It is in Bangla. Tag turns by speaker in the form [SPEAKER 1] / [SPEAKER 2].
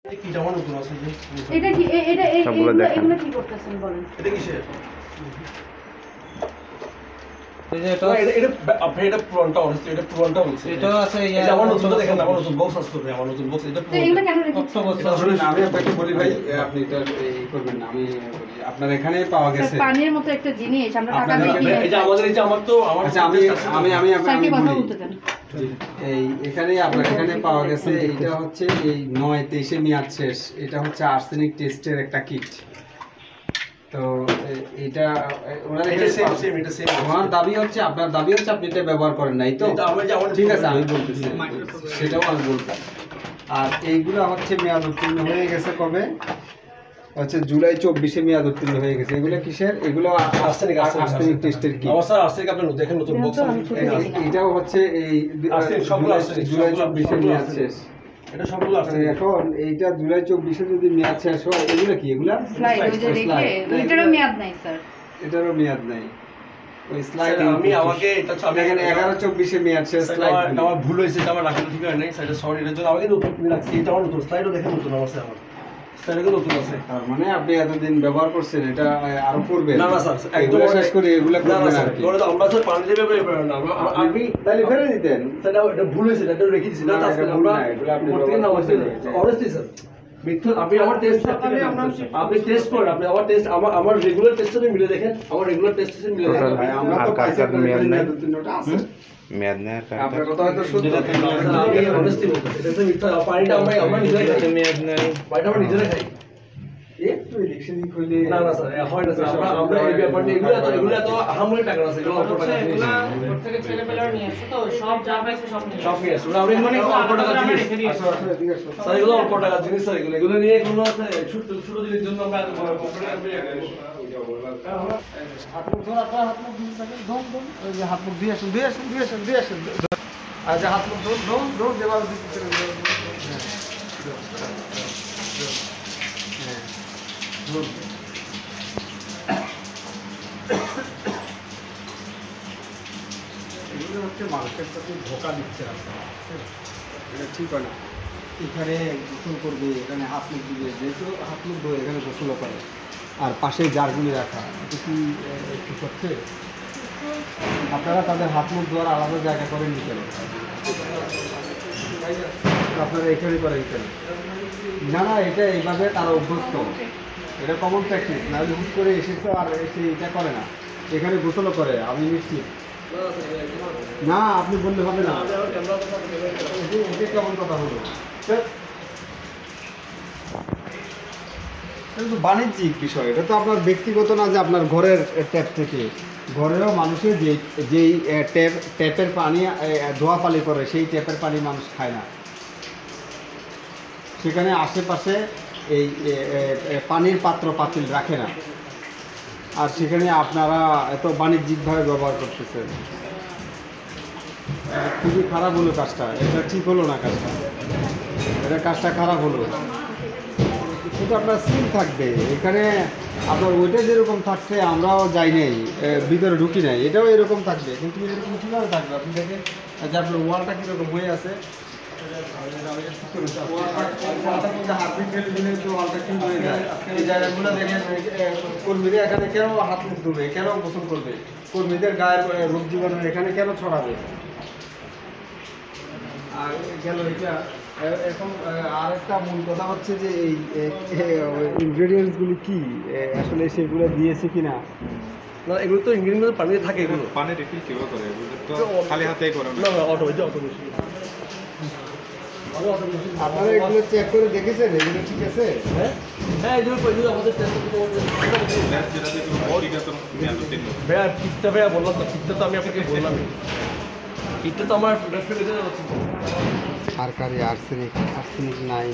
[SPEAKER 1] কি জামা নতুন আছে যে
[SPEAKER 2] এটা কি এটা
[SPEAKER 3] সবগুলো দেখেন।
[SPEAKER 2] এগুলো কি করতেছেন বলেন?
[SPEAKER 1] এটা কিসের?
[SPEAKER 4] এই যে
[SPEAKER 1] এটা আপনি এটা পুরনটা অনেস্টলি এটা পুরনটা বলছি।
[SPEAKER 4] এটা আছে
[SPEAKER 1] এটা আমার নতুন দেখেন আমার নতুন বক্স আছে তো আমার নতুন বক্স এটা
[SPEAKER 2] তো এগুলো কেন রেখেছেন?
[SPEAKER 1] এটা আসলে
[SPEAKER 5] আমি আপনাকে বলি ভাই, আপনি এটা এই করবেন না। আমি বলি আপনার এখানে পাওয়া গেছে।
[SPEAKER 2] পানির মতো একটা জিনিস আমরা টাকা দিয়ে কিনে
[SPEAKER 1] এই যে আমাদের এই যে আমার তো আমার
[SPEAKER 5] আচ্ছা, আমি
[SPEAKER 2] স্যারকে কথা
[SPEAKER 5] বলি।
[SPEAKER 2] বলতে দেন।
[SPEAKER 5] এই এখানে আপনার এখানে পাওয়া গেছে, এইটা হচ্ছে এই 9-23 মেয়াদ শেষ। এটা হচ্ছে আর্সেনিক টেস্টের একটা কিট। তো এটা ওনারা
[SPEAKER 1] এটা সেম এটা সেম
[SPEAKER 5] আমার দাবি হচ্ছে, আপনার দাবি হচ্ছে আপনি এটা ব্যবহার করেন নাই তো।
[SPEAKER 1] এটা আমরা যে আমার
[SPEAKER 5] ঠিক আছে, আমি বলতেছি, সেটাও আমি বলতাম। আর এইগুলো হচ্ছে মেয়াদ উত্তীর্ণ হয়ে গেছে কবে? হচ্ছে জুলাই 24-এ মেয়াদ উত্তীর্ণ হয়ে গেছে। এগুলো কিসের? এগুলো আর্সেনিক টেস্টের কি?
[SPEAKER 1] আমার স্যার আর্সেনিক আপনি দেখেন নতুন বক্স
[SPEAKER 5] এটাও হচ্ছে এই
[SPEAKER 1] সবগুলো আর্সেনিক
[SPEAKER 5] জুলাই 24-এ মেয়াদ শেষ।
[SPEAKER 1] এটা সবগুলো আর্সেনিক
[SPEAKER 5] এখন এইটা জুলাই 24-এ যদি মেয়াদ শেষ হয়, এগুলো কি? এগুলা
[SPEAKER 2] স্লাইড ওই যে রেখে এটারও মেয়াদ নাই স্যার।
[SPEAKER 5] এটারও মেয়াদ নাই। ওই স্লাইড
[SPEAKER 1] আমি আমাকে এটা আমি
[SPEAKER 5] এখানে 11-24-এ মেয়াদ শেষ। স্লাইড
[SPEAKER 1] আমার ভুল হয়েছে, আমার রাখাটা ঠিক হয় নাই স্যার, সরি। এর জন্য আমাকে নতুন কিনে রাখছি। এটা আমার নতুন স্লাইডও দেখেন নতুন আমার স্যার, আমার স্লাইডও নতুন আছে।
[SPEAKER 5] তার মানে আপনি এতদিন ব্যবহার করছেন, এটা আরো করবেন?
[SPEAKER 1] না না স্যার,
[SPEAKER 5] এগুলো শেষ করে এগুলা করবেন আর কি।
[SPEAKER 1] আমরা স্যার পানি দেবে না
[SPEAKER 5] আপনি তাহলে ফেলে দিতেন।
[SPEAKER 1] স্যার এটা ভুল হয়েছে, এটা রেখে দিয়েছি না
[SPEAKER 5] না,
[SPEAKER 1] আজকে
[SPEAKER 5] এটা ভুল
[SPEAKER 1] আমরা
[SPEAKER 5] না, এগুলো আপনি
[SPEAKER 1] প্রত্যেকদিন
[SPEAKER 5] ব্যবহার
[SPEAKER 1] নামাজ
[SPEAKER 5] করছেন।
[SPEAKER 1] অনেস্টলি স্যার মিথ্যা। আপনি আমার টেস্ট আপনি টেস্ট করেন, আপনি আমার টেস্ট আমার রেগুলার টেস্টের সাথে মিলে দেখেন, আমার রেগুলার টেস্টের সাথে মিলে দেখেন।
[SPEAKER 5] ভাই, আমরা তো
[SPEAKER 3] আর
[SPEAKER 5] পাইছি,
[SPEAKER 3] কার মেয়াদ নাই?
[SPEAKER 5] উত্তীর্ণটা আছে।
[SPEAKER 3] মেয়াদ নেই আর
[SPEAKER 5] আপনার কথা হয়তো সত্য।
[SPEAKER 1] আমি অনেস্টলি বলতেছি, এটা তো মিথ্যা। পানিটা আমরা নিজেরাই খাই,
[SPEAKER 4] মেয়াদ নাই।
[SPEAKER 1] পানিটা আমরা নিজেরাই খাই।
[SPEAKER 5] একটু ইলেকশন হইলে
[SPEAKER 1] না না স্যার, হয় না স্যার। আমরা এই ব্যাপার নিয়ে এগুলো তো আহামরি টাকা আছে, এগুলো অল্প টাকা জিনিস।
[SPEAKER 6] প্রত্যেকটা ছেলেপেলেরা নিয়ে আসছে তো সব যা পাইছে সব নিয়ে
[SPEAKER 1] সব নিয়ে আসছে। আমরা অল্প টাকা জিনিস স্যার, এগুলো অল্প টাকা জিনিস স্যার। এগুলো নিয়ে কোনো আছে ছোট ছোট জিনিস জন্য আমরা এত বড় কোম্পানি
[SPEAKER 5] হাত মুখ দিয়ে আসুন, দিয়ে আসুন। আচ্ছা, হাত মুখ ধরুন, দেওয়াল দিতে এগুলো হচ্ছে মানুষের প্রতি ধোকা দিচ্ছে আপনারা। এটা ঠিক হয় না। এখানে গোসল করবে, এখানে হাত মুখ দিবে, যেহেতু হাত মুখ ধোয় এখানে গোসলও করে, আর পাশে জারগুলি রাখা, এটা কি ঠিক হচ্ছে? আপনারা তাদের হাত মুখ ধোয়ার আলাদা জায়গা করে নিতেন, আপনারা এখানে করেন কেন? না না, এটা এইভাবে তারা অভ্যস্ত, এটা কমন প্র্যাকটিস। না হলে হুট করে এসেছে আর এসে এটা করে না, এখানে গোসলও করে, আমি নিশ্চিত। না, আপনি বললে হবে না, এটা কেমন কথা হলো? এটা তো বাণিজ্যিক বিষয়, এটা তো আপনার ব্যক্তিগত না যে আপনার ঘরের ট্যাপ থেকে। ঘরেও মানুষের যেই ট্যাপের পানি ধোয়া পালি করে, সেই ট্যাপের পানি মানুষ খায় না। সেখানে আশেপাশে এই পানির পাত্র পাতিল রাখে না, আর সেখানে আপনারা এত বাণিজ্যিকভাবে ব্যবহার করতেছেন। খুবই খারাপ হলো কাজটা, এটা ঠিক হলো না কাজটা, কাজটা খারাপ হলো। কিন্তু আপনার সিল থাকবে এখানে, আপনার ওইটা যেরকম থাকছে আমরাও যাই নাই, ভিতরে ঢুকি নাই, এটাও এরকম থাকবে। কিন্তু এরকম কীভাবে থাকবে আপনি দেখেন যে আপনার ওয়ালটা কীরকম হয়ে আছে, এই জায়গাগুলো দেখেন। কর্মীরা এখানে কেন হাত মুখ ধুবে, কেন গোসল করবে, কর্মীদের গায়ের রোগ জীবাণু এখানে কেন ছড়াবে? আর গেল এটা। এখন আর একটা মূল কথা হচ্ছে যে এই ইনগ্রেডিয়েন্টসগুলি কি আসলে সেগুলো দিয়েছে কিনা।
[SPEAKER 1] না, এগুলো তো ইংরেজিতে পানিতে থাকে, এগুলো
[SPEAKER 3] পানি রিফিল কিভাবে করে? এগুলো তো খালি হাতেই করে
[SPEAKER 1] না না, অটো বেশি।
[SPEAKER 5] আপনারা এগুলো চেক করে দেখেছেন এগুলো ঠিক আছে?
[SPEAKER 1] হ্যাঁ হ্যাঁ, এগুলো আমাদের ভাইয়া কিটটা ভাইয়া বললাম তো, কিটটা তো আমি আপনাকে বললামই, কিটটা তো আমার
[SPEAKER 5] আর্সেনিক নাই।